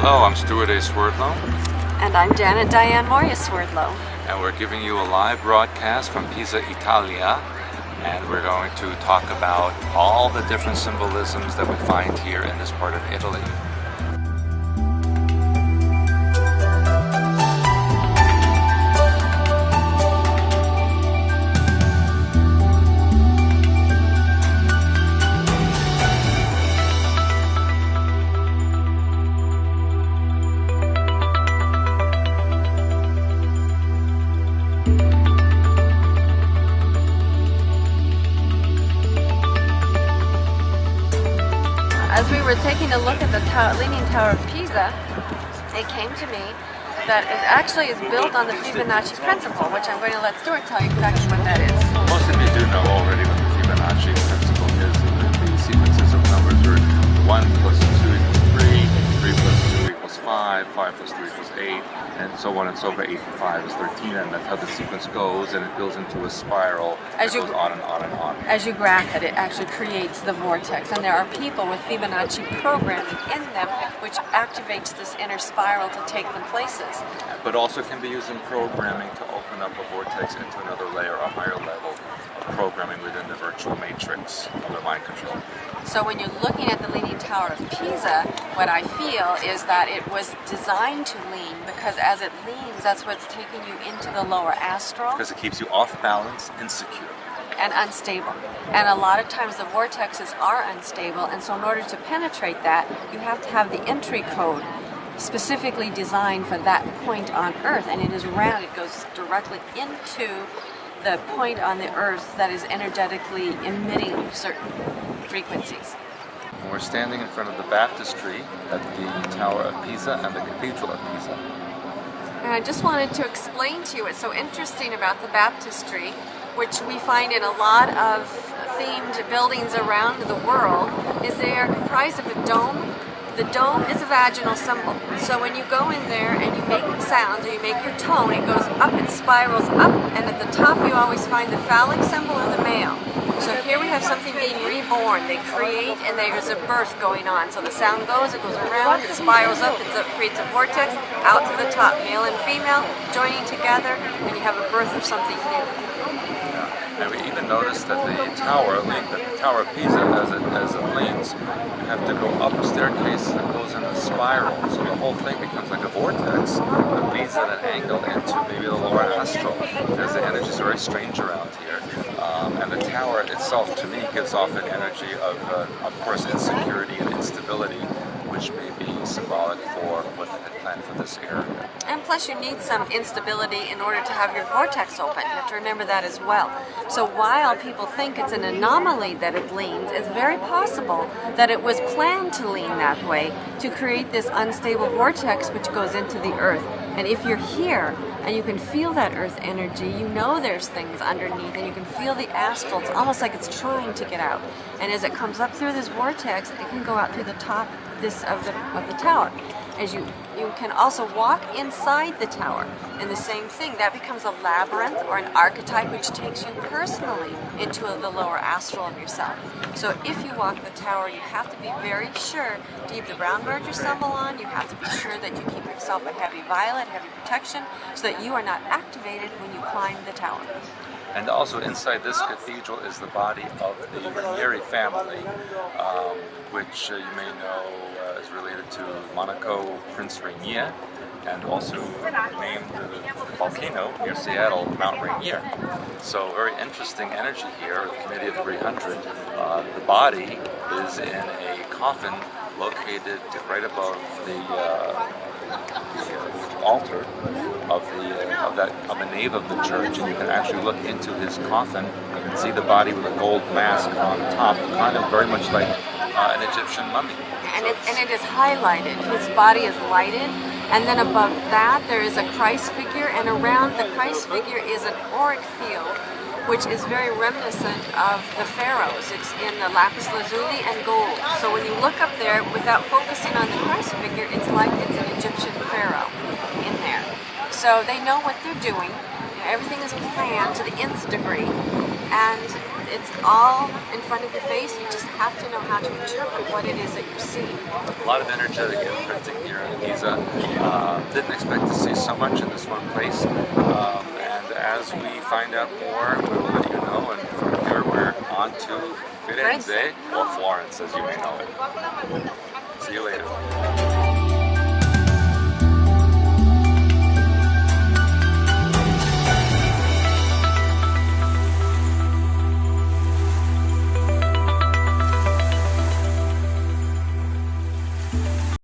Hello, I'm Stuart A. Swerdlow. And I'm Janet Diane Moria Swerdlow. And we're giving you a live broadcast from Pisa, Italia. And we're going to talk about all the different symbolisms that we find here in this part of Italy. As we were taking a look at the Leaning Tower of Pisa, it came to me that it actually is built on the Fibonacci principle, which I'm going to let Stuart tell you exactly what that is. Most of you do know already what the Fibonacci principle is. The sequences of numbers are 1 plus 2 equals 3, 3 plus 2 equals 5, 5 plus 3 equals 8, and so on and so forth. 8 and 5 is 13, and that's how the sequence goes, and it goes into a spiral that goes on and on and on. As you graph it, it actually creates the vortex, and there are people with Fibonacci programming in them which activates this inner spiral to take them places. But also can be used in programming to open up a vortex into another layer, a higher level of programming within the virtual matrix of the mind control. So when you're looking at the Leaning Tower of Pisa, what I feel is that it was designed to lean, because as it leans, that's what's taking you into the lower astral. Because it keeps you off balance, insecure. And unstable. And a lot of times the vortexes are unstable, and so in order to penetrate that, you have to have the entry code specifically designed for that point on Earth, and it is round. It goes directly into the point on the Earth that is energetically emitting certain frequencies. And we're standing in front of the baptistry at the Tower of Pisa and the Cathedral of Pisa. And I just wanted to explain to you what's so interesting about the baptistry, which we find in a lot of themed buildings around the world, is they are comprised of a dome. The dome is a vaginal symbol. So when you go in there and you make sounds, or you make your tone, it goes up, it spirals up, and at the top you always find the phallic symbol of the male. So here we have something being reborn. They create, and there's a birth going on. So the sound goes, it goes around, it spirals up, it creates a vortex, out to the top, male and female joining together, and you have a birth of something new. And we even noticed that the Tower of Pisa, as it leans, you have to go up a staircase that goes in a spiral. So the whole thing becomes like a vortex that leads at an angle into maybe the lower astral. Because the energy is very strange around here. And the tower itself, to me, gives off an energy of course, insecurity and instability, which may be symbolic for what they had planned for this area. And plus you need some instability in order to have your vortex open. You have to remember that as well. So while people think it's an anomaly that it leans, it's very possible that it was planned to lean that way to create this unstable vortex which goes into the earth. And if you're here and you can feel that earth energy, you know there's things underneath, and you can feel the astral. It's almost like it's trying to get out. And as it comes up through this vortex, it can go out through the top of the tower. As you can also walk inside the tower, and the same thing, that becomes a labyrinth or an archetype which takes you personally into the lower astral of yourself. So if you walk the tower, you have to be very sure to keep the brown merger symbol on. You have to be sure that you keep yourself a heavy violet, heavy protection, so that you are not activated when you climb the tower. And also inside this cathedral is the body of the Ranieri family, which you may know is related to Monaco Prince Rainier, and also named the volcano near Seattle, Mount Rainier. So very interesting energy here, the Committee of 300. The body is in a coffin located right above the altar of the nave of the church, and you can actually look into his coffin. You can see the body with a gold mask on top, kind of very much like an Egyptian mummy. And it is highlighted. His body is lighted, and then above that there is a Christ figure, and around the Christ figure is an auric field, which is very reminiscent of the pharaohs. It's in the lapis lazuli and gold. So when you look up there, without focusing on the Christ figure, it's like it's an Egyptian pharaoh in there. So they know what they're doing. Everything is planned to the nth degree, and it's all in front of your face. You just have to know how to interpret what it is that you're seeing. A lot of energetic imprinting here in Pisa. Didn't expect to see so much in this one place. And as we find out more, we will let you know. And from here, we're on to Firenze, or Florence, as you may know it. See you later.